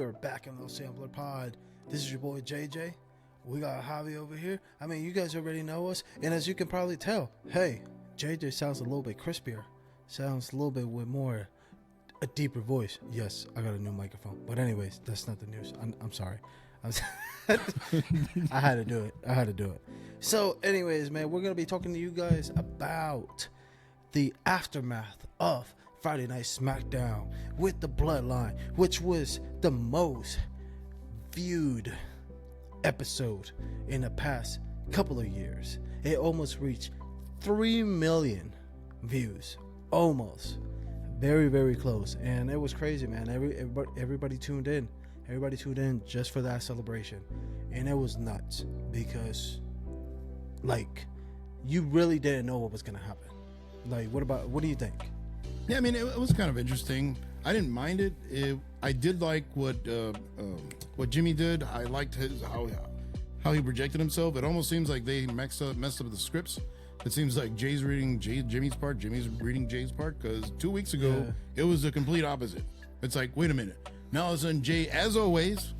are back in Elsamplerpod. This is your boy JJ. We got Javi over here. I mean, you guys already know us, and as you can probably tell, hey, JJ sounds a little bit crispier. Sounds a little bit with more a deeper voice. Yes, I got a new microphone. But anyways, that's not the news. I'm sorry. I had to do it. So anyways, man, we're going to be talking to you guys about the aftermath of Friday Night SmackDown with the Bloodline, which was the most viewed episode in the past couple of years. It almost reached 3 million views. Almost. Very, very close. And it was crazy, man. Everybody tuned in. Everybody tuned in just for that celebration. And it was nuts because, like, you really didn't know what was going to happen. Like, what do you think? Yeah, I mean, it was kind of interesting. I didn't mind it. I did like what Jimmy did. I liked how he projected himself. It almost seems like they messed up the scripts. It seems like Jay's reading Jimmy's part, Jimmy's reading Jay's part, because 2 weeks ago, It was the complete opposite. It's like, wait a minute. Now all of a sudden, Jay, as always,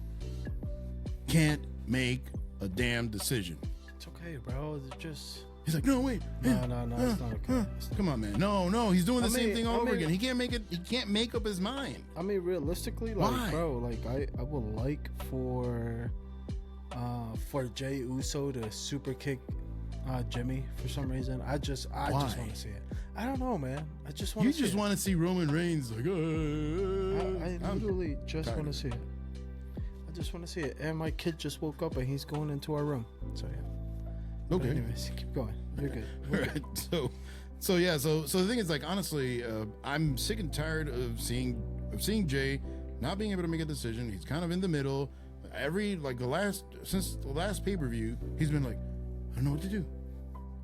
can't make a damn decision. It's okay, bro. It's just... He's like, no, wait. No, it's not okay. Come on, man. No. He's doing the same thing all over again. He can't make it. He can't make up his mind. I mean, realistically, like, why? Bro, like, I would like for Jay Uso to super kick Jimmy for some reason. I just want to see it. I don't know, man. I just want to see it. You just want to see Roman Reigns like, I literally just want to see it. I just want to see it. And my kid just woke up and he's going into our room. So yeah. Okay. But anyways, keep going. You're good. Right. So the thing is, like, honestly, I'm sick and tired of seeing Jay not being able to make a decision. He's kind of in the middle. Since the last pay-per-view, he's been like, I don't know what to do.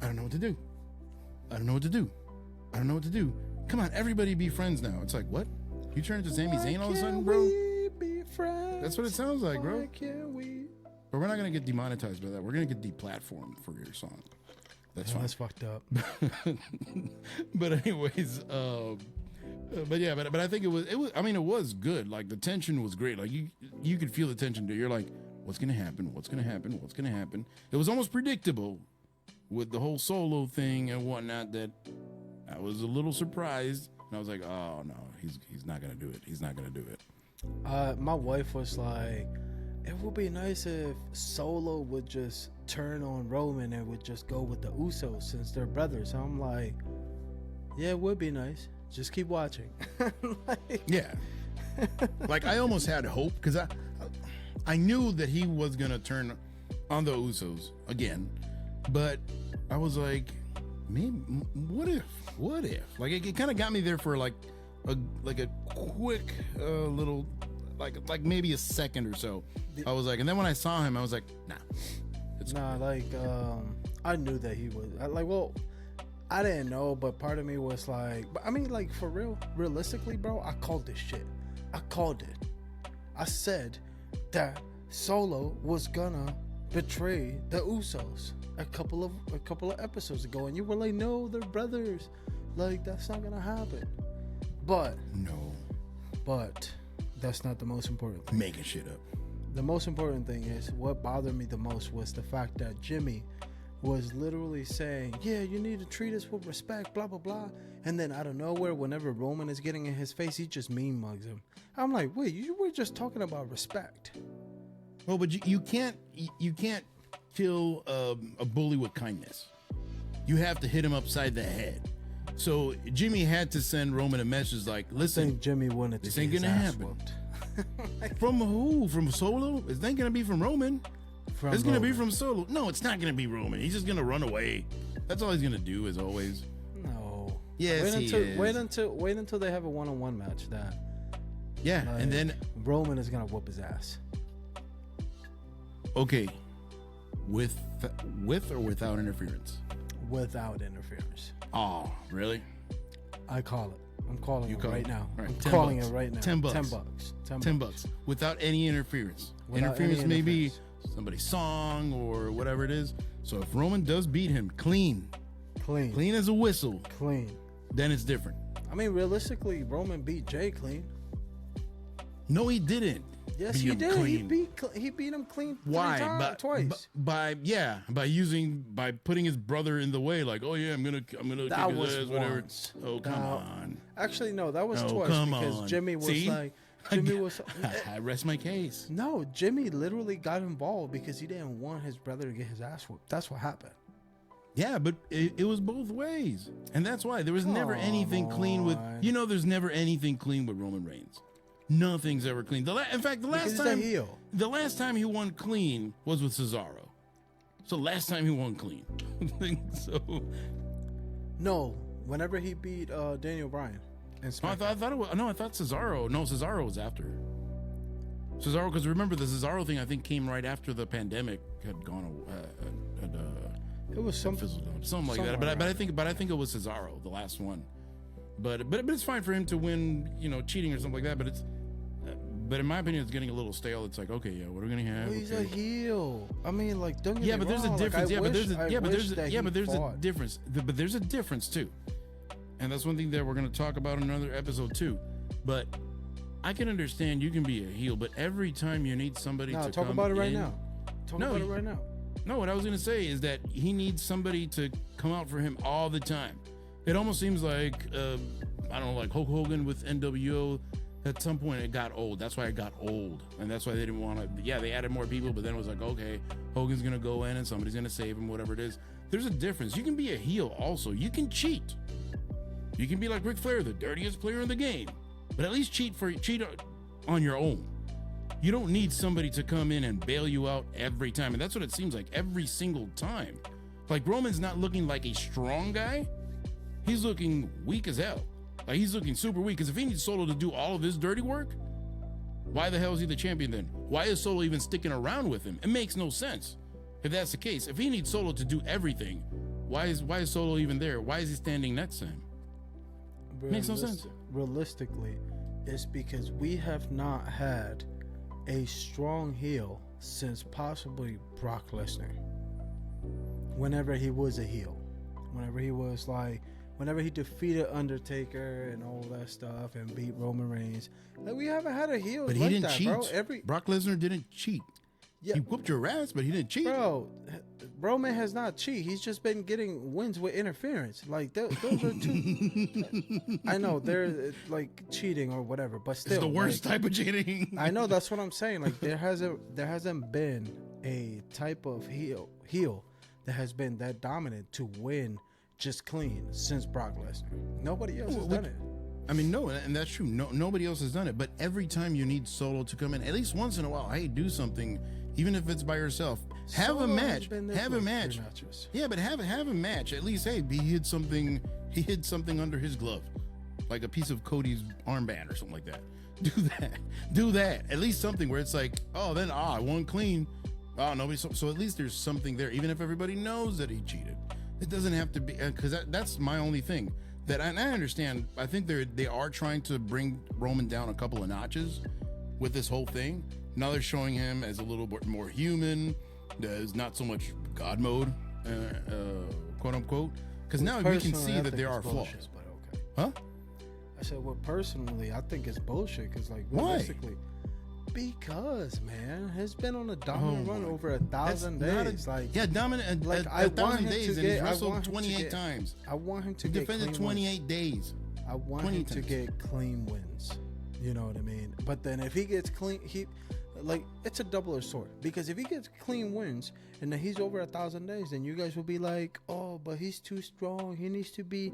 I don't know what to do. I don't know what to do. I don't know what to do. Come on, everybody be friends now. It's like, what? You turn into Sami Zayn all of a sudden, bro? We be friends? That's what it sounds like, bro. Why can't we? But we're not going to get demonetized by that. We're going to get deplatformed for your song. That's fine. That's fucked up. But anyways, but I think it was good. Like, the tension was great. Like, you could feel the tension. You're like, what's going to happen? What's going to happen? What's going to happen? It was almost predictable with the whole Solo thing and whatnot that I was a little surprised. And I was like, oh no, he's not going to do it. He's not going to do it. My wife was like, it would be nice if Solo would just turn on Roman and would just go with the Usos since they're brothers. I'm like, yeah, it would be nice. Just keep watching. Yeah. Like, I almost had hope because I knew that he was going to turn on the Usos again. But I was like, maybe, what if? Like, it kind of got me there for like a quick little... Like maybe a second or so. I was like, and then when I saw him, I was like, nah. I knew that he was I didn't know, but part of me was like, I mean, like, for real, realistically, bro, I called this shit. I called it. I said that Solo was gonna betray the Usos a couple of episodes ago, and you were like, no, they're brothers. Like, that's not gonna happen. But that's not the most important thing. Making shit up. The most important thing is, what bothered me the most was the fact that Jimmy was literally saying, yeah, you need to treat us with respect, blah, blah, blah. And then out of nowhere, whenever Roman is getting in his face, he just mean mugs him. I'm like, wait, you were just talking about respect. Well, but you can't kill a bully with kindness. You have to hit him upside the head. So Jimmy had to send Roman a message like, listen, I think Jimmy wanted to this ain't gonna happen. From who? From Solo? It's not gonna be from Roman. It's gonna be from Solo. No, it's not gonna be Roman. He's just gonna run away. That's all he's gonna do, as always. No. Yes, wait until they have a one-on-one match. Yeah, and then Roman is gonna whoop his ass. Okay, with or without interference? Without interference. Oh, really? I call it. I'm calling it right now. Right, I'm calling it right now. $10. $10 without any interference. Interference may be somebody's song or whatever it is. So if Roman does beat him clean as a whistle, then it's different. I mean, realistically, Roman beat Jay clean. No, he didn't. Yes, beat he him did. clean. He beat him clean. Why? Twice. By putting his brother in the way, like, oh yeah, I'm gonna That kick was his ass, whatever. once. Oh come on. Actually, no, that was Oh, twice come because on. Jimmy was See? like, Jimmy was. I rest my case. No, Jimmy literally got involved because he didn't want his brother to get his ass whooped. That's what happened. Yeah, but it was both ways, and that's why there was never anything clean with. There's never anything clean with Roman Reigns. Nothing's ever clean. In fact, the last time he won clean was with Cesaro. So last time he won clean. So no, whenever he beat Daniel Bryan. And I thought Cesaro. No, Cesaro was after. Cesaro, because remember the Cesaro thing, I think came right after the pandemic had gone. It was something like that. But I think it was Cesaro, the last one. But it's fine for him to win, cheating or something like that. But in my opinion, it's getting a little stale. It's like, okay, yeah, what are we gonna have? Well, he's okay. a heel. I mean, like, don't get yeah, me but there's wrong. a difference. Like, But there's a difference too. And that's one thing that we're gonna talk about in another episode too. But I can understand you can be a heel, but every time you need somebody to talk come about it right in, now. Talk about it right now. No, what I was going to say is that he needs somebody to come out for him all the time. It almost seems like, I don't know, like Hulk Hogan with NWO. At some point, it got old. That's why it got old. And that's why they didn't want to. Yeah, they added more people, but then it was like, okay, Hogan's going to go in and somebody's going to save him, whatever it is. There's a difference. You can be a heel also. You can cheat. You can be like Ric Flair, the dirtiest player in the game. But at least cheat on your own. You don't need somebody to come in and bail you out every time. And that's what it seems like every single time. Like Roman's not looking like a strong guy. He's looking weak as hell. Like he's looking super weak. Because if he needs Solo to do all of his dirty work, why the hell is he the champion then? Why is Solo even sticking around with him? It makes no sense. If that's the case, if he needs Solo to do everything, why is Solo even there? Why is he standing next to him? Makes no sense. Realistically, it's because we have not had a strong heel since possibly Brock Lesnar. Whenever he was a heel, whenever he defeated Undertaker and all that stuff and beat Roman Reigns, like we haven't had a heel. But like he didn't that, cheat. Bro. Brock Lesnar didn't cheat. Yeah. He whooped your ass, but he didn't cheat. Bro, Roman has not cheated. He's just been getting wins with interference. Like those are two. I know they're like cheating or whatever, but still, it's the worst type of cheating. I know, that's what I'm saying. Like there hasn't been a type of heel that has been that dominant to win just clean since Brock Lesnar. Nobody else has done it. I mean, no, and that's true. Nobody else has done it. But every time you need Solo to come in, at least once in a while, hey, do something, even if it's by yourself. Have a match. Have a match. Yeah, but have a match. At least, hey, he hid something under his glove, like a piece of Cody's armband or something like that. Do that. At least something where it's like, oh, then I won clean. Oh, nobody. So at least there's something there, even if everybody knows that he cheated. It doesn't have to be, because that's my only thing. That I understand. I think they are trying to bring Roman down a couple of notches with this whole thing. Now they're showing him as a little bit more human. There's not so much God mode, quote unquote. Because now we can see that there are flaws. But okay. Huh? I said, well, personally, I think it's bullshit. Because like realistically, because man, has been on a dominant run over 1,000 days. Dominant. Like I want him days, and he's wrestled 28 times. I want him to get defended 28 days. I want him to get clean wins. You know what I mean? But then if he gets clean, it's a double-edged sword. Because if he gets clean wins and then he's over 1,000 days, then you guys will be like, oh, but he's too strong. He needs to be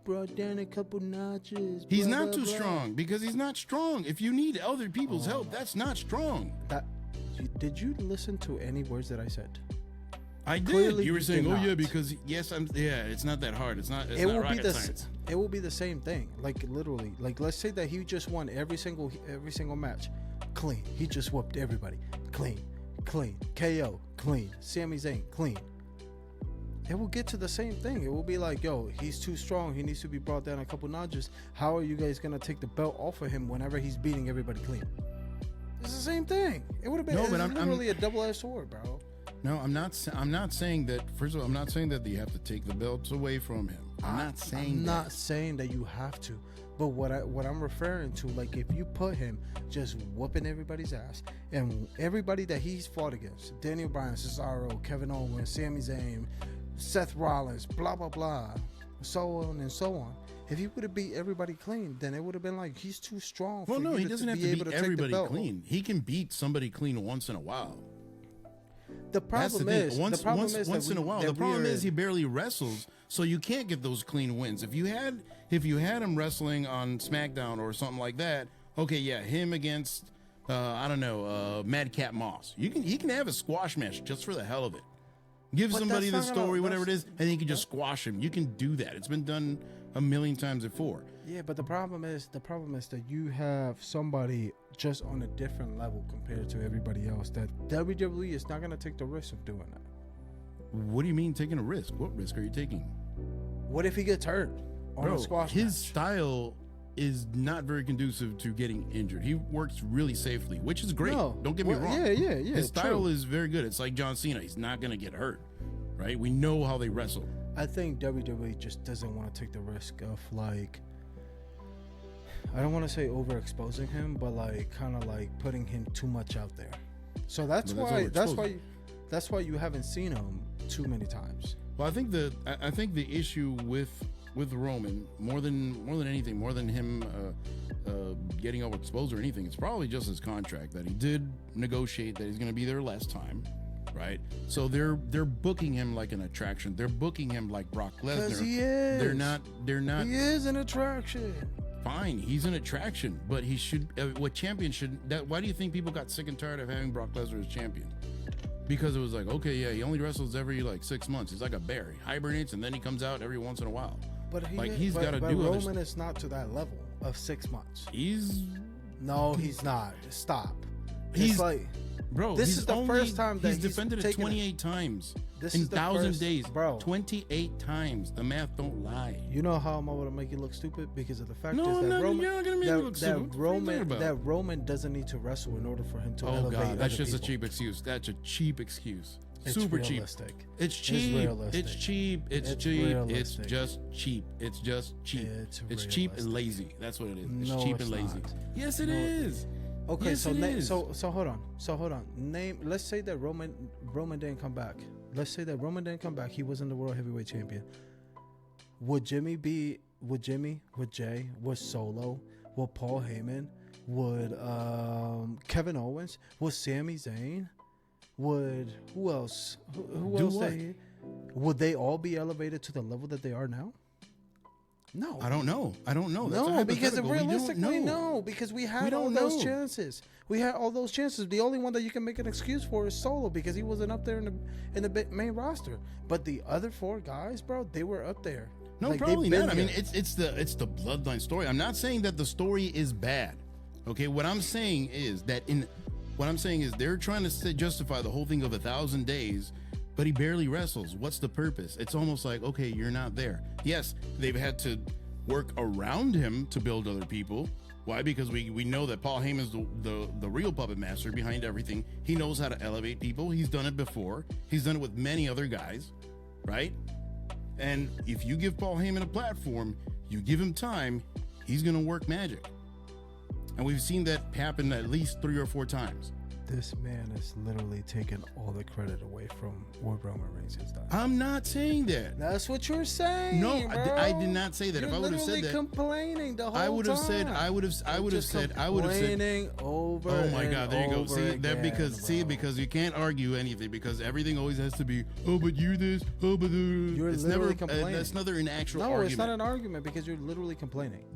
brought down a couple notches. He's not too strong because he's not strong. If you need other people's help, that's not strong. Did you listen to any words that I said? I did. Clearly you were saying, "Oh yeah," because it's not that hard. It's not rocket science. It will be the same thing. Like literally, like let's say that he just won every single match, clean. He just whooped everybody, clean. KO, clean. Sami Zayn, clean. It will get to the same thing. It will be like, yo, he's too strong. He needs to be brought down a couple notches. How are you guys gonna take the belt off of him whenever he's beating everybody clean? It's the same thing. It would have been literally a double-edged sword, bro. No, I'm not saying that. First of all, I'm not saying that you have to take the belts away from him. I'm not saying I'm that. not saying that you have to. But what I'm referring to, like if you put him just whooping everybody's ass, and everybody that he's fought against, Daniel Bryan, Cesaro, Kevin Owens, Sami Zayn, Seth Rollins, blah blah blah, so on and so on. If he would have beat everybody clean, then it would have been like he's too strong. Well, no, he doesn't have to able beat take the everybody belt. clean. He can beat somebody clean once in a while. The problem is, once in a while. The problem is he he. barely wrestles, so you can't get those clean wins. If you had him wrestling on SmackDown or something like that, okay, yeah, him against I don't know, Madcap Moss. He can have a squash match just for the hell of it. Give But somebody the that's not gonna- story, whatever it that's- is, and he can just squash him. You can do that. It's been done a million times before. Yeah, but the problem is that you have somebody just on a different level compared to everybody else. That WWE is not gonna take the risk of doing that. What do you mean taking a risk? What risk are you taking? What if he gets hurt on a squash his match? style is not very conducive to getting injured. He works really safely, which is great. No. Don't get me Well, wrong. yeah. His style true. is very good. It's like John Cena. He's not going to get hurt, right? We know how they wrestle. I think WWE just doesn't want to take the risk of like, I don't want to say overexposing him, but like kind of like putting him too much out there. So that's But why you haven't seen him too many times. Well, I think the issue with Roman more than anything, more than him getting overexposed or anything, it's probably just his contract that he did negotiate that he's going to be there less time, right? So they're booking him like an attraction. They're booking him like Brock Lesnar. Because he is. They're not. He is an attraction. Fine, he's an attraction, but he should. What champion should? Why do you think people got sick and tired of having Brock Lesnar as champion? Because it was like, okay, yeah, he only wrestles every like 6 months. He's like a bear. He hibernates and then he comes out every once in a while. But he's got to do other Roman is not to that level of 6 months. He's not. Stop. He's It's like, bro. this he's is the first time that he's he's defended it taken 28 times This in is the 1,000 first- days, bro. 28 times. The math don't lie. you know how I'm able to make you look stupid because of the fact No, is I'm that not- Roman, you're not gonna make me look stupid. What are you talking about? that Roman doesn't need to wrestle in order for him to Oh elevate god, that's other just a people. cheap excuse. That's a cheap excuse. It's Super cheap. realistic. It's cheap. realistic. It's cheap. It's It's cheap. realistic. It's just cheap. It's just cheap. It's cheap and realistic. lazy. That's what it is. It's No, cheap it's and lazy. not. Yes, it No, is. Okay, Yes, so it is. so hold on. Name. Let's say that Roman didn't come back. Let's say that Roman didn't come back. He wasn't the world heavyweight champion. Would Jimmy be? Would Jimmy? Would Jay? Would Solo? Would Paul Heyman? Would Kevin Owens? Would Sami Zayn? Would who else? Who Do else? what? Would they all be elevated to the level that they are now? No. I don't know. That's a No, because hypothetical. We don't realistically, know. no, because we had We all don't those know. chances. We had all those chances. The only one that you can make an excuse for is Solo because he wasn't up there in the main roster. But the other 4 guys, bro, they were up there. No, Like, probably they've been not. I mean, there. it's the bloodline story. I'm not saying that the story is bad. Okay, what I'm saying is they're trying to justify the whole thing of 1,000 days, but he barely wrestles. What's the purpose? It's almost like, okay, you're not there. Yes, they've had to work around him to build other people. Why? Because we know that Paul Heyman's the real puppet master behind everything. He knows how to elevate people. He's done it before. He's done it with many other guys, right? And if you give Paul Heyman a platform, you give him time, he's gonna work magic. And we've seen that happen at least 3 or 4 times. This man is literally taking all the credit away from what Roman Reigns has done. I'm not saying that. That's what you're saying. No, bro. I did not say that. You're If I would have said literally that, complaining the whole I would have said, time. I would have said. Complaining over. Oh my and God, there you go. over See that again, because you can't argue anything because everything always has to be, oh, but you're this, oh, but You're it's literally never complaining. that's never an actual No, argument. it's not an argument because you're literally complaining.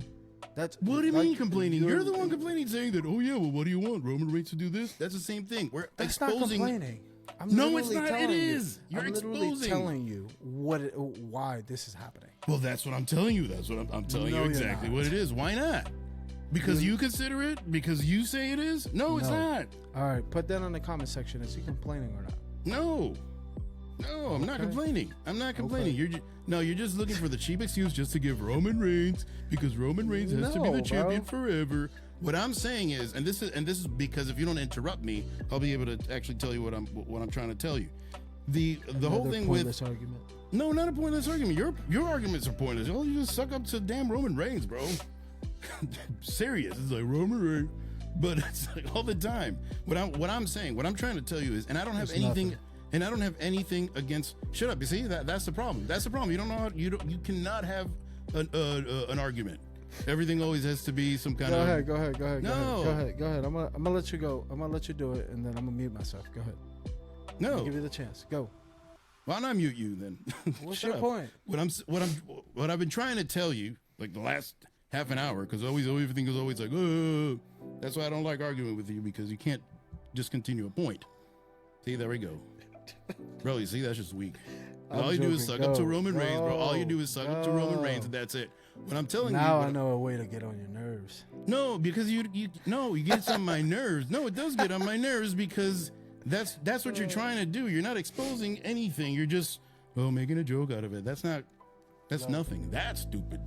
That's What do you like, mean complaining? You're the one complaining, saying that. Oh yeah, well, what do you want? Roman Reigns to do this? That's the same thing. We're That's exposing. not complaining. I'm No, it's literally not. It telling you. is. You're I'm literally exposing. telling you why this is happening. Well, that's what I'm telling you. That's what I'm telling No, you you're exactly not. what it is. Why not? Because you consider it? Because you say it is? No, it's No. not. All right, put that in the comment section. Is he complaining or not? No. No, I'm not Okay. complaining. I'm not complaining. Okay. You're just looking for the cheap excuse just to give Roman Reigns because Roman Reigns has to be No, the champion bro. forever. What I'm saying is, and this is because if you don't interrupt me, I'll be able to actually tell you what I'm trying to tell you. The whole Another thing with pointless argument. No, not a pointless argument. Your arguments are pointless. Oh, you just suck up to damn Roman Reigns, bro. Serious. It's like Roman Reigns, but it's like all the time. What I'm saying, what I'm trying to tell you is, and I don't have anything. Nothing. And I don't have anything against. Shut up! You see that's the problem. That's the problem. You don't know how you cannot have an argument. Everything always has to be some kind of. Go ahead. No. Go ahead. I'm gonna let you go. I'm gonna let you do it, and then I'm gonna mute myself. Go ahead. No. I'll give you the chance. Go. Why not mute you then? What's your point? What I've been trying to tell you, like the last half an hour, because everything is always like, oh. That's why I don't like arguing with you, because you can't just continue a point. See, there we go. Bro, you see, that's just weak. All you do is suck up to Roman Reigns, bro. All you do is suck up to Roman Reigns, and that's it. What I'm telling you. Now I know a way to get on your nerves. No, because you get on my nerves. No, it does get on my nerves, because that's what you're trying to do. You're not exposing anything. You're just making a joke out of it. That's nothing. That's stupid.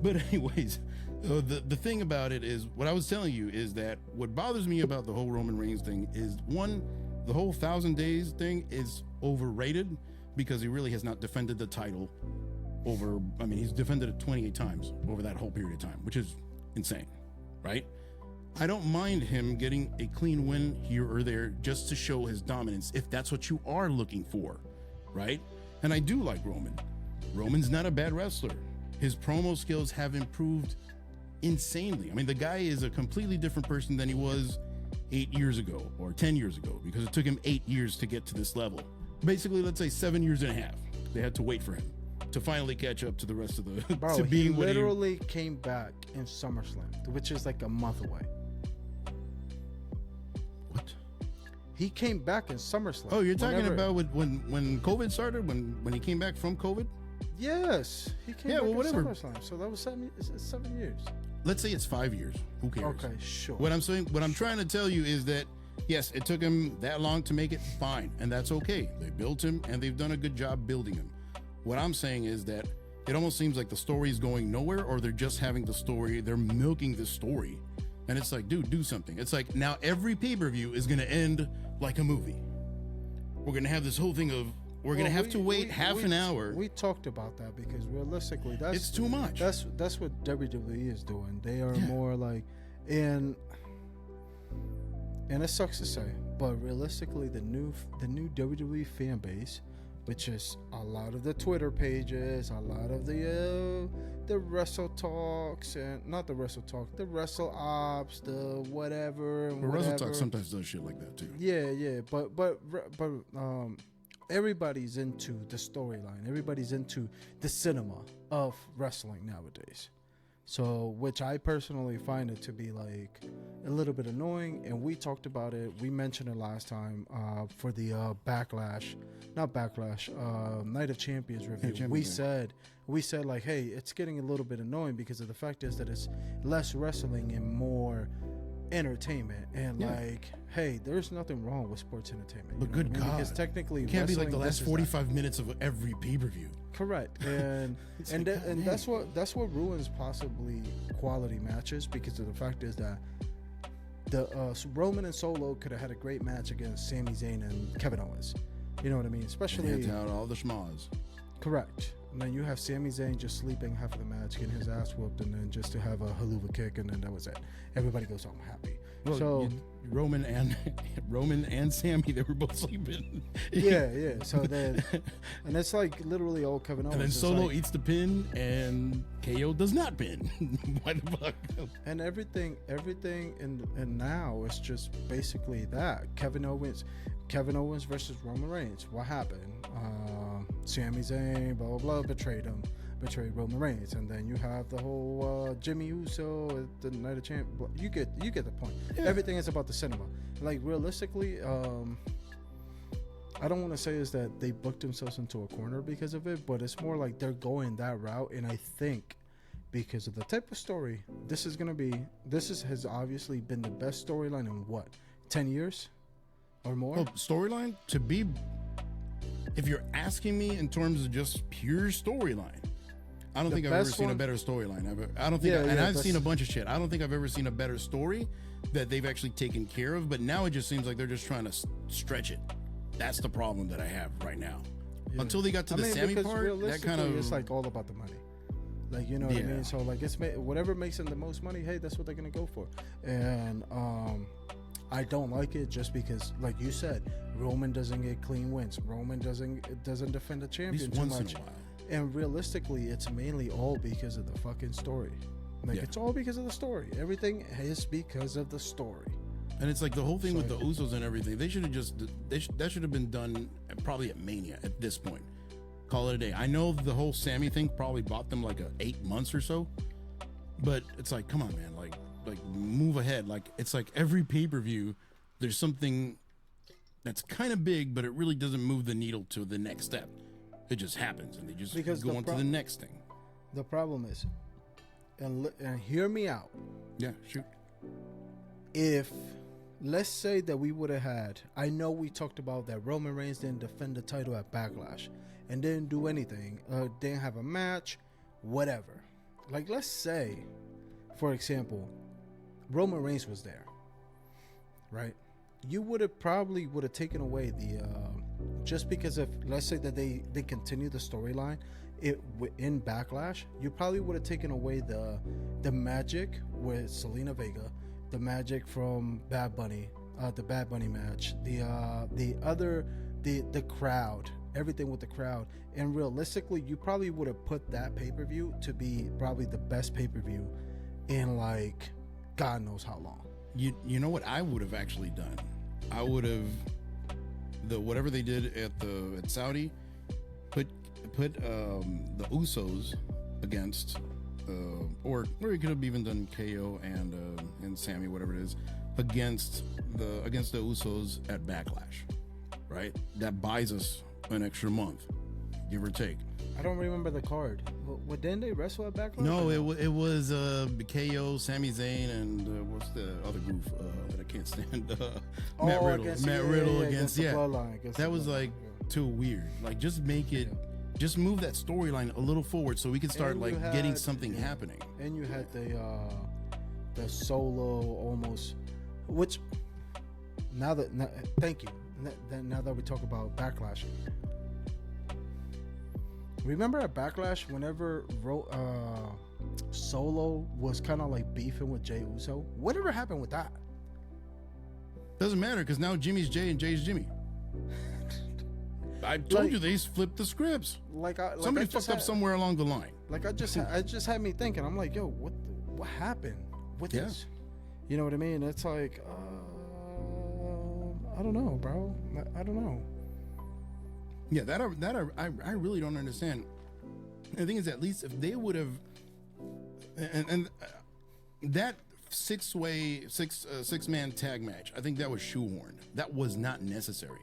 But anyways, the thing about it is, what I was telling you is that what bothers me about the whole Roman Reigns thing is, one, the whole 1,000 days thing is overrated, because he really has not defended the title he's defended it 28 times over that whole period of time, which is insane, right? I don't mind him getting a clean win here or there just to show his dominance, if that's what you are looking for, right? And I do like Roman. Roman's not a bad wrestler. His promo skills have improved insanely. I mean, the guy is a completely different person than he was 8 years ago or 10 years ago, because it took him 8 years to get to this level. Basically, let's say 7 years and a half. They had to wait for him to finally catch up to the rest of the. Bro, to being he literally came back in SummerSlam, which is like a month away. What? He came back in SummerSlam. Oh, you're talking about when COVID started, when he came back from COVID? Yes, he came back in SummerSlam. So that was 7 years. Let's say it's 5 years. Who cares? Okay, sure. What I'm trying to tell you is that, yes, it took him that long to make it, fine, and that's okay. They built him, and they've done a good job building him. What I'm saying is that it almost seems like the story is going nowhere, or they're just having the story, they're milking the story. And it's like, dude, do something. It's like, now every pay-per-view is going to end like a movie. We're going to have this whole thing of, we're going to have to wait half an hour. We talked about that, because realistically, it's too much. That's what WWE is doing. They are more like, and it sucks to say, but realistically, the new WWE fan base, which is a lot of the Twitter pages, a lot of the Wrestle Talks, and not the Wrestle Talk, the Wrestle Ops, the whatever. And Wrestle Talk sometimes does shit like that too. Yeah, but everybody's into the storyline. Everybody's into the cinema of wrestling nowadays. So, which I personally find it to be like a little bit annoying, and we talked about it. We mentioned it last time for the Night of Champions review. We said like, hey, it's getting a little bit annoying, because of the fact is that it's less wrestling and more entertainment, and like, hey, there's nothing wrong with sports entertainment. But good God, because technically it can't be like the last 45 minutes of every pay-per-view. Correct, and that's what ruins possibly quality matches, because of the fact is that the Roman and Solo could have had a great match against Sami Zayn and Kevin Owens. You know what I mean? Especially out all the schmaz. Correct. And then you have Sami Zayn just sleeping half of the match, getting his ass whooped, and then just to have a haluva kick, and then that was it. Everybody goes home happy. Well, so Roman and Sami, they were both sleeping. Yeah. So then, and it's like literally all Kevin Owens. And then Solo eats the pin, and KO does not pin. Why the fuck? And everything, and now it's just basically that Kevin Owens versus Roman Reigns. What happened? Sami Zayn, blah blah blah, betrayed Roman Reigns, and then you have the whole Jimmy Uso at the Night of Champions. You get the point. Yeah. Everything is about the cinema. Like realistically, I don't want to say is that they booked themselves into a corner because of it, but it's more like they're going that route, and I think because of the type of story this has obviously been the best storyline in 10 years or more. Well, storyline to be. If you're asking me in terms of just pure storyline, I don't think I've ever seen a better storyline ever. I don't think, I've seen a bunch of shit. I don't think I've ever seen a better story that they've actually taken care of. But now it just seems like they're just trying to stretch it. That's the problem that I have right now. until they got to the Sammy because part, that kind of it's like all about the money. Like, you know what I mean? So like whatever makes them the most money, hey, that's what they're gonna go for. And I don't like it just because, like you said, Roman doesn't get clean wins. Roman doesn't defend the champion too much. And realistically, it's mainly all because of the fucking story. Like, it's all because of the story. Everything is because of the story. And it's like the whole thing with the Usos and everything. They should have that should have been done probably at Mania at this point. Call it a day. I know the whole Sammy thing probably bought them like 8 months or so, but it's like, come on, man, like move ahead. Like, it's like every pay-per-view, there's something that's kind of big, but it really doesn't move the needle to the next step. It just happens, and they just go on to the next thing. The problem is, and hear me out. Yeah, shoot. If, let's say that we would have had, I know we talked about that Roman Reigns didn't defend the title at Backlash and didn't do anything, didn't have a match, whatever. Like, let's say, for example, Roman Reigns was there, right? You would have probably taken away the, just because of, let's say that they continue the storyline in Backlash, you probably would have taken away the magic with Selena Vega, the magic from Bad Bunny, the Bad Bunny match, the crowd, everything with the crowd. And realistically, you probably would have put that pay-per-view to be probably the best pay-per-view in like God knows how long. You know what I would have actually done? I would have whatever they did at Saudi, put the Usos against or it could have even done KO and Sammy, whatever it is, against the Usos at Backlash, right? That buys us an extra month, give or take. I don't remember the card. What didn't they wrestle at Backlash? No, it was KO, Sami Zayn, and what's the other goof that I can't stand? Matt Riddle against the Bloodline. That was like too weird. Like, just make it. Just move that storyline a little forward so we can start getting something happening. And you had the solo almost, which thank you. Now that we talk about Backlash, remember at Backlash whenever Solo was kind of like beefing with Jey Uso? Whatever happened with that? Doesn't matter because now Jimmy's Jey and Jey's Jimmy. I told you they flipped the scripts. Somebody fucked up somewhere along the line. Like, I just had me thinking. I'm like, yo, what happened with this? You know what I mean? It's like, I don't know, bro. I don't know. Yeah, I really don't understand. The thing is, at least if they would have, and that six-man tag match, I think that was shoehorned. That was not necessary.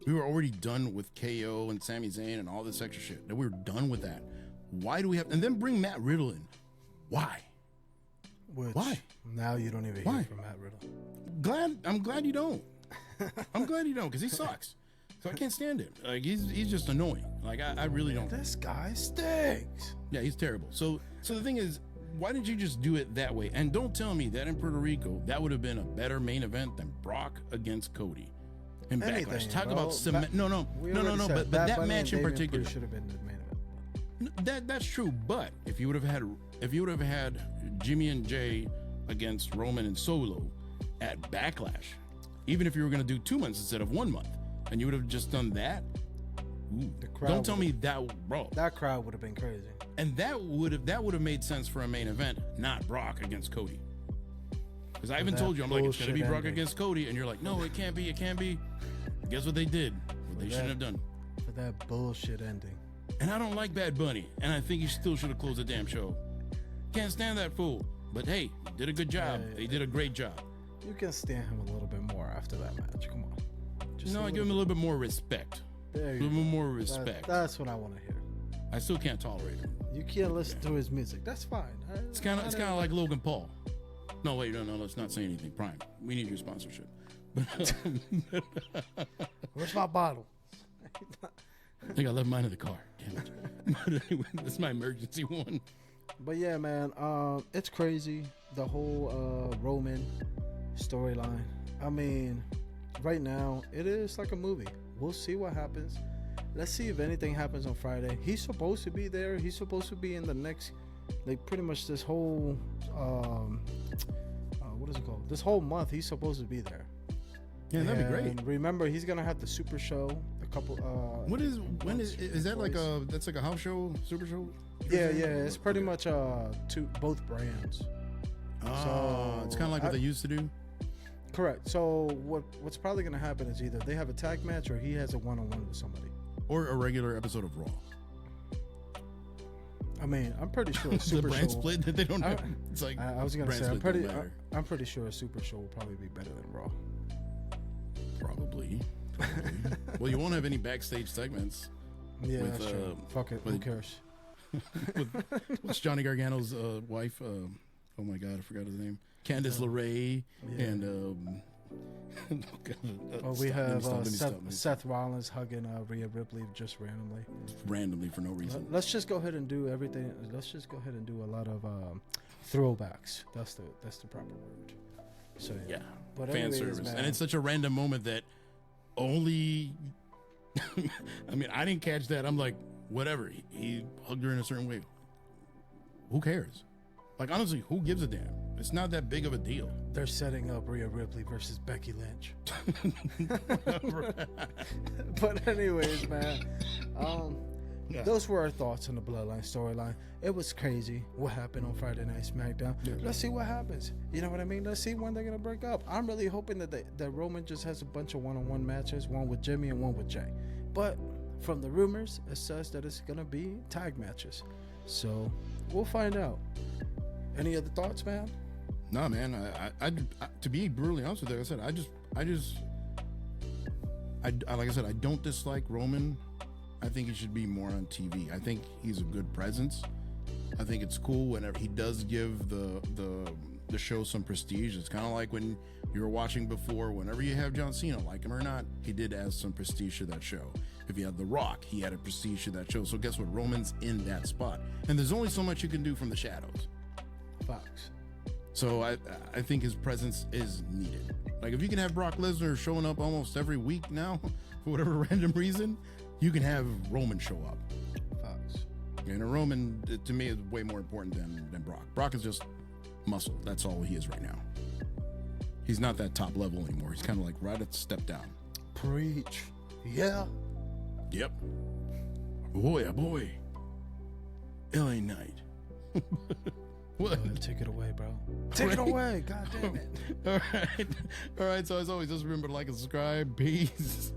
We were already done with KO and Sami Zayn and all this extra shit. We were done with that. Why do we have... And then bring Matt Riddle in. Why? Why? Now you don't even hear from Matt Riddle. I'm glad you don't. I'm glad you don't, because he sucks. So I can't stand him. Like, he's just annoying. Like, I really don't... This guy stinks. Yeah, he's terrible. So the thing is, why didn't you just do it that way? And don't tell me that in Puerto Rico, that would have been a better main event than Brock against Cody. In Backlash. Talk about cement. No. But that match in particular should have been the main event. That's true. But if you would have had Jimmy and Jey against Roman and Solo at Backlash, even if you were going to do 2 months instead of 1 month, and you would have just done that, don't tell me that, bro. That crowd would have been crazy. And that would have made sense for a main event, not Brock against Cody. Because I even told you, I'm like, it's going to be Brock against Cody. And you're like, no, it can't be. Guess what they did? What they shouldn't have done. For that bullshit ending. And I don't like Bad Bunny. And I think he still should have closed the damn show. Can't stand that fool. But hey, did a good job. They did a great job. You can stand him a little bit more after that match. Come on. I give him a little bit more respect. A little bit more respect. That's what I want to hear. I still can't tolerate him. You can't listen to his music. That's fine. It's kind of like Logan Paul. No, wait, no, let's not say anything. Prime, we need your sponsorship. Where's my bottle? I think I left mine in the car. Damn it. But anyway, that's my emergency one. But yeah, man, it's crazy. The whole Roman storyline. I mean, right now, it is like a movie. We'll see what happens. let's see if anything happens on Friday. He's supposed to be there. He's supposed to be in the next, like pretty much this whole, what is it called? This whole month, he's supposed to be there. Yeah, that'd be great. Remember, he's gonna have the Super Show. A couple. When is that like a that's like a house show, Super Show? Yeah, it's pretty much to both brands. So it's kind of like what they used to do. Correct. So what's probably gonna happen is either they have a tag match or he has a one-on-one with somebody, or a regular episode of Raw. I mean, I'm pretty sure a Super the brand Show. split that they don't have. It's like I was gonna brand say split I'm pretty sure a Super Show will probably be better than Raw. Probably. Well, you won't have any backstage segments. Yeah, that's true. Fuck it. Who cares? What's Johnny Gargano's wife? Oh my God, I forgot his name. Candice LeRae and we have Seth Rollins hugging Rhea Ripley just randomly for no reason. Let's just go ahead and do everything. Let's just go ahead and do a lot of throwbacks. That's the proper word. So yeah. But fan service, man. And it's such a random moment that only. I mean, I didn't catch that. I'm like, whatever. He hugged her in a certain way. Who cares? Like, honestly, who gives a damn? It's not that big of a deal. They're setting up Rhea Ripley versus Becky Lynch. But anyways, man, those were our thoughts on the Bloodline storyline. It was crazy what happened on Friday Night SmackDown. Yeah. Let's see what happens. You know what I mean? Let's see when they're going to break up. I'm really hoping that Roman just has a bunch of one-on-one matches, one with Jimmy and one with Jay. But from the rumors, it says that it's going to be tag matches. So we'll find out. Any other thoughts, man? No, man. I to be brutally honest with you, like I said, like I said, I don't dislike Roman. I think he should be more on TV. I think he's a good presence. I think it's cool whenever he does give the show some prestige. It's kind of like when you were watching before. Whenever you have John Cena, like him or not, he did add some prestige to that show. If you had The Rock, he added prestige to that show. So guess what? Roman's in that spot, and there's only so much you can do from the shadows. Fox. So I think his presence is needed. Like if you can have Brock Lesnar showing up almost every week now for whatever random reason, you can have Roman show up. Fox. And Roman, to me, is way more important than Brock. Brock is just muscle. That's all he is right now. He's not that top level anymore. He's kind of like right at the step down. Preach. Yeah. Yep. Boy. LA Knight. What? Take it away, bro. Take it away. God damn it. All right. So as always, just remember to like and subscribe. Peace.